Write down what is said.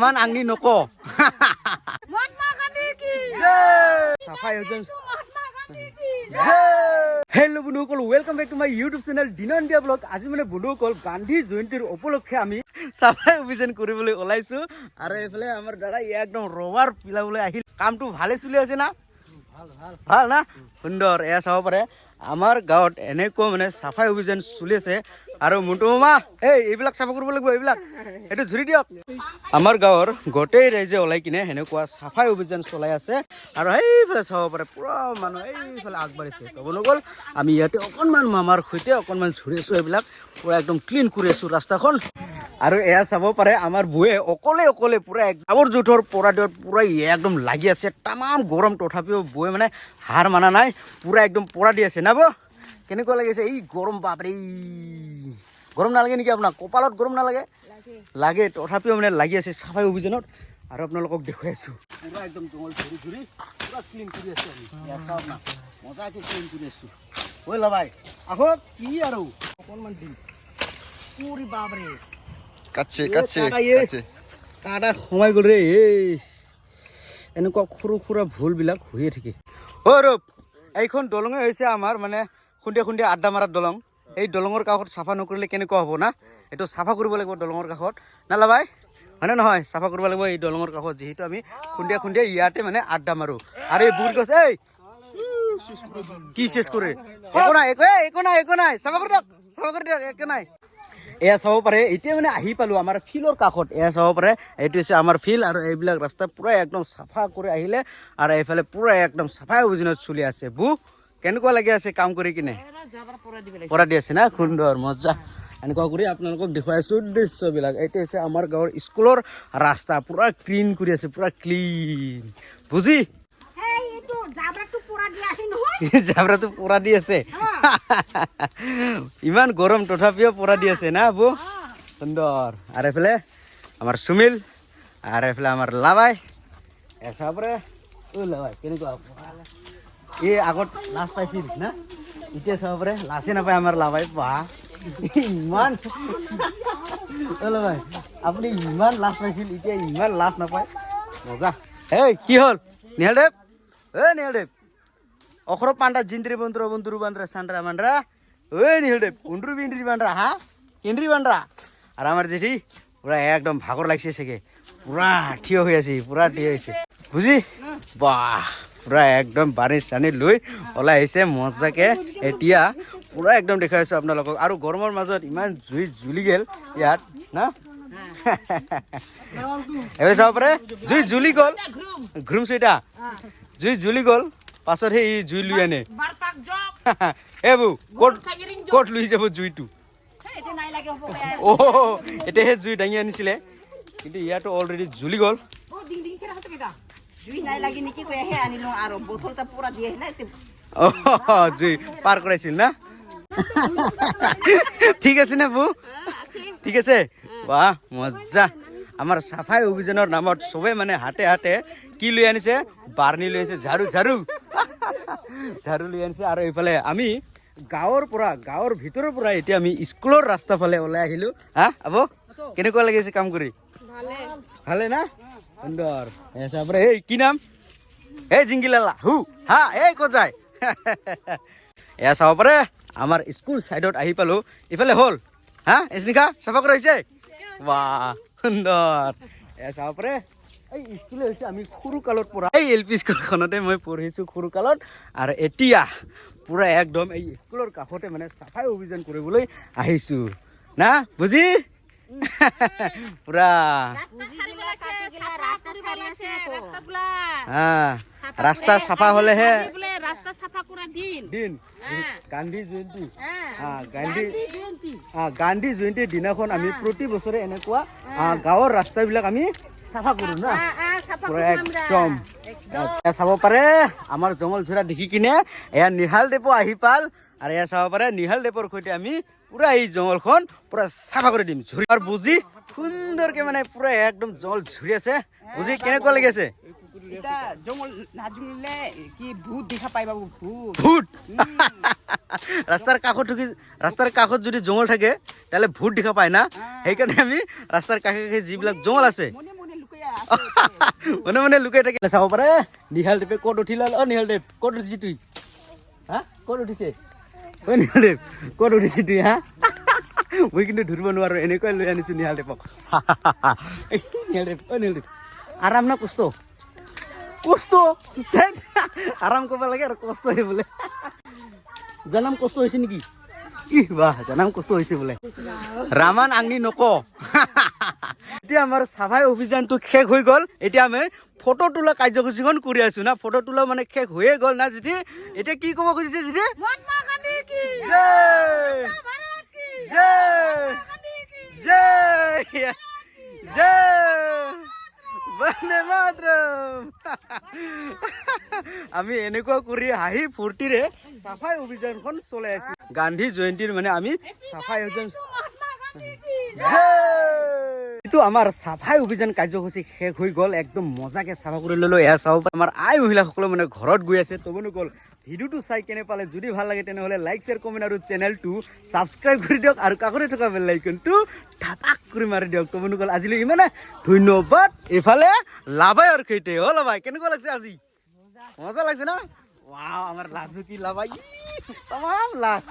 মান আংনি নক মহাত্মা গান্ধী কি সাফাই অভিযান হেল্লো বন্ধুসকল welcome back to my YouTube channel দিনৰ ইণ্ডিয়া ব্লগ। আজি মানে বন্ধুসকল গান্ধী জয়ন্তীৰ উপলক্ষে আমি সাফাই অভিযান কৰিবলৈ ওলাইছো আৰু এইফালে আমাৰ দাদা একদম ৰবাৰ পিলাবলৈ আহিল। কামটো ভালে চলি আছে না? ভাল না? সুন্দৰ। এয়া চাব পাৰে আমাৰ গাঁৱত এনেকুৱা মানে সাফাই অভিযান চলি আছে। আৰু মুন্টু মামা এইবিলাক চাফা কৰিব লাগিব, এইবিলাক এইটো ঝুৰি দিয়ক। আমাৰ গাঁৱৰ গোটেই ৰাইজে ওলাই কিনে সেনেকুৱা সাফাই অভিযান চলাই আছে। আৰু সেইফালে চাব পাৰে পুৰা মানুহ এইফালে আগবাঢ়িছে। ক'ব নগ'ল আমি ইয়াতে অকণমান মামাৰ সৈতে অকণমান ঝুৰি আছোঁ, এইবিলাক পুৰা একদম ক্লিন কৰি আছোঁ ৰাস্তাখন। আৰু এয়া চাব পাৰে আমাৰ বৌয়ে অকলে অকলে পুৰা জাবৰ জোঁথৰ পৰা দিয়ত পুৰা একদম লাগি আছে। তামাম গৰম, তথাপিও বৌয়ে মানে হাৰ মানা নাই, পুৰা একদম পৰা দি আছে না বৌ? কেনেকুৱা লাগিছে এই গৰম? বাপৰে, গৰম নালাগে নেকি আপোনাক? কপালত গৰম নালাগে? লাগে, তথাপিও মানে লাগি আছে সাফাই অভিযানত। আৰু আপোনালোকক দেখুৱাই আছোঁ পুৰা একদম জংঘল ঝুৰি ঝুৰি পুৰা ক্লিন কৰি আছোঁ আমি। চাওক না, মজাকৈ ক্লিন কৰি আছোঁ। ঐ লাভাই আকৌ কি আৰু অকণমান দিম পুৰি। বাপৰে কাটছে কাটা সোমাই গ'ল ৰে। এনেকুৱা সৰু সুৰা ভুলবিলাক হৈয়ে থাকে। ৰূপ, এইখন দলঙে হৈছে আমাৰ মানে খুন্দিয়া খুন্দিয়া আড্ডা মাৰাৰ দলং। এই দলঙৰ কাষত চাফা নকৰিলে কেনেকুৱা হ'ব না? এইটো চাফা কৰিব লাগিব দলঙৰ কাষত, নালাবাই হয়নে নহয়? চাফা কৰিব লাগিব এই দলঙৰ কাষত, যিহেতু আমি খুন্দিয়া খুন্দিয়া ইয়াতে মানে আড্ডা মাৰোঁ। আৰু এই বুৰ গছ কি চেছ কৰে? একো নাই চাফা কৰি দিয়ক, একো নাই। এয়া চাব পাৰে এতিয়া মানে আহি পালোঁ আমাৰ ফিল্ডৰ কাষত। এয়া চাব পাৰে এইটো হৈছে আমাৰ ফিল্ড। আৰু এইবিলাক ৰাস্তা পূৰা একদম চাফা কৰি আহিলে। আৰু এইফালে পূৰা একদম চাফাই অভিযানত চলি আছে। বু কেনেকুৱা লাগি আছে কাম কৰি কিনে? পৰা দি আছে না? সুন্দৰ, মজা। এনেকুৱা কৰি আপোনালোকক দেখুৱাই আছোঁ দৃশ্যবিলাক। এইটো হৈছে আমাৰ গাঁৱৰ স্কুলৰ ৰাস্তা, পূৰা ক্লিন কৰি আছে, পূৰা ক্লিন। বুজি জাবৰাটো পৰা দি আছে। ইমান গৰম তথাপিও পৰা দি আছে না বৌ? সুন্দৰ। আৰু এইফালে আমাৰ সুমিল, আৰু এইফালে আমাৰ লাভাই। চাবৰে লাভাই কেনেকুৱা এই আগত লাজ পাইছিল না, এতিয়া চাব পাৰে লাজে নাপায় আমাৰ লাভাই। বাহ ইমান লাভাই আপুনি ইমান লাজ পাইছিল, এতিয়া ইমান লাজ নাপায়, মজা। কি হ'ল নিহালদেৱ? নিহালদেৱ অখৰ পাণ্ডা জিন্দ্ৰি বন্দ্ৰ বন্ধুৰু বান্দ্ৰা সান্ড্ৰা মান্ড্ৰা। নিহালদেৱ কুন্দ্রু বিন্দ্রি বান্দ্রা, কেন্দ্রি বান্দ্রা। আর আমার জেঠি পুরা একদম ভাগর লাগছে সেকে, পুরা থিয় হয়ে আছে, পুরা থিয় হয়েছে। বুঝি বাহ পুরা একদম বানিছ চানি লৈ ওলাই আহিছে মজাকে। এতিয়া পুৰা একদম দেখাই আছোঁ আপোনালোকক। আৰু গৰমৰ মাজত ইমান জুই জ্বলি গ'ল ইয়াত না। এইবাৰ চাব পাৰে জুই জ্বলি গ'ল, ঘুৰুমছোঁ এতিয়া জুই জ্বলি গ'ল। পাছত সেই জুই লৈ আনে এইবোৰ ক'ত লৈ যাব জুইটো? এতিয়া সেই জুই দাঙি আনিছিলে, কিন্তু ইয়াতো অলৰেডি জ্বলি গ'ল। জুই পাৰ কৰাইছিল না? ঠিক আছে নে বৌ? ঠিক আছে। বাহ মজা। আমাৰ চাফাই অভিযানৰ নামত চবে মানে হাতে হাতে কি লৈ আনিছে? বাৰ্ণি লৈ আনিছে, ঝাৰু লৈ আনিছে। আৰু এইফালে আমি গাঁৱৰ ভিতৰৰ পৰা এতিয়া আমি স্কুলৰ ৰাস্তা ফালে ওলাই আহিলোঁ। আব কেনেকুৱা লাগিছে কাম কৰি? ভালে না? সুন্দৰ। কি নাম? জিংগিলালা ক'ত যায়? এয়া চাব পাৰে আমাৰ স্কুল চাইডত আহি পালোঁ। ইফালে হ'ল এজনিকা চাফা কৰা হৈছে। বাহ সুন্দৰ। এয়া চাব পাৰে এই স্কুলে হৈছে আমি সৰু কালত পঢ়া এই LP স্কুলখনতে মই পঢ়িছোঁ সৰু কালত। আৰু এতিয়া পুৰা একদম এই স্কুলৰ কাষতে মানে চাফাই অভিযান কৰিবলৈ আহিছোঁ না। বুজি পুৰা ৰাস্তা চাফা হ'লেহে দিন গান্ধী জয়ন্তী। গান্ধী জয়ন্তীৰ দিনাখন আমি প্ৰতি বছৰে এনেকুৱা গাঁৱৰ ৰাস্তাবিলাক আমি চাফা কৰোঁ না। পুৰা একদম চাব পাৰে আমাৰ জংঘল ঝৰা দেখি কিনে এয়া নিহালদেৱো আহি পাল। আৰু এয়া চাব পাৰে নিহালদেৱৰ সৈতে আমি পুৰা এই জংঘলখন পুৰা চাফা কৰি দিম। ঝুৰি আৰু বুজি সুন্দৰকে মানে পুৰা একদম জংঘল ঝুৰি আছে। বুজি কেনেকুৱা লাগি আছে? ভূত ৰাস্তাৰ কাষত যদি জংঘল থাকে তাহলে ভূত দেখা পায় না। সেইকাৰণে আমি ৰাস্তাৰ কাষে কাষে যিবিলাক জংঘল আছে মনে মনে লুকাই থাকে চাব পাৰে নিহাল দেৱে ক'ত উঠিল অ নিহাল দেৱ ক'ত উঠিছি তুই হা ক'ত উঠিছে অ নিহাল দেৱ ক'ত উঠিছি তুই হা মই কিন্তু ধৰিব নোৱাৰো এনেকৈ লৈ আনিছো নিহাল দেৱক নিহাল দেৱ অ নিহাল দেৱ আৰাম না কষ্ট কষ্ট আৰাম কৰিব লাগে আৰু কষ্ট হয় বোলে জানাম কষ্ট হৈছে নেকি কি বাহ জানাম কষ্ট হৈছে বোলে ৰামান আংনি নক এতিয়া আমাৰ চাফাই অভিযানটো শেষ হৈ গ'ল এতিয়া আমি ফটো তোলা কাৰ্যসূচীখন কৰি আছো না ফটো তোলা মানে শেষ হৈয়ে গ'ল না জিতি এতিয়া কি ক'ব খুজিছে জিতি মহাত্মা গান্ধী কি জয় ভাৰত কি জয় গান্ধী কি জয় জয় বন্দে মাতৰম আমি এনেকুৱা কৰি হাঁহি ফূৰ্তিৰে চাফাই অভিযানখন চলাই আছো গান্ধী জয়ন্তীৰ মানে আমি চাফাই অভিযান মহাত্মা গান্ধী কি এইটো আমাৰ চাফাই অভিযান কাৰ্যসূচী শেষ হৈ গ'ল একদম মজাকে চাফা কৰি ল'লো এয়া চাব আমাৰ আই মহিলাসকলে মানে ঘৰত গৈ আছে তবনো গ'ল ভিডিঅ'টো চাই কেনে পালে যদি ভাল লাগে তেনেহ'লে লাইক শ্বেয়াৰ কমেণ্ট আৰু চেনেলটো ছাবস্ক্ৰাইব কৰি দিয়ক আৰু কাষতে থকা বেল আইকনটো ধাপাক কৰি মাৰি দিয়ক তবনো গ'ল আজিলৈ ইমানে ধন্যবাদ এইফালে লাভাই আৰু খেইতে অ' লাভাই কেনেকুৱা লাগছে আজি মজা লাগছে না ৱাও আমাৰ লাজু কি লাভাই তামাম লাজ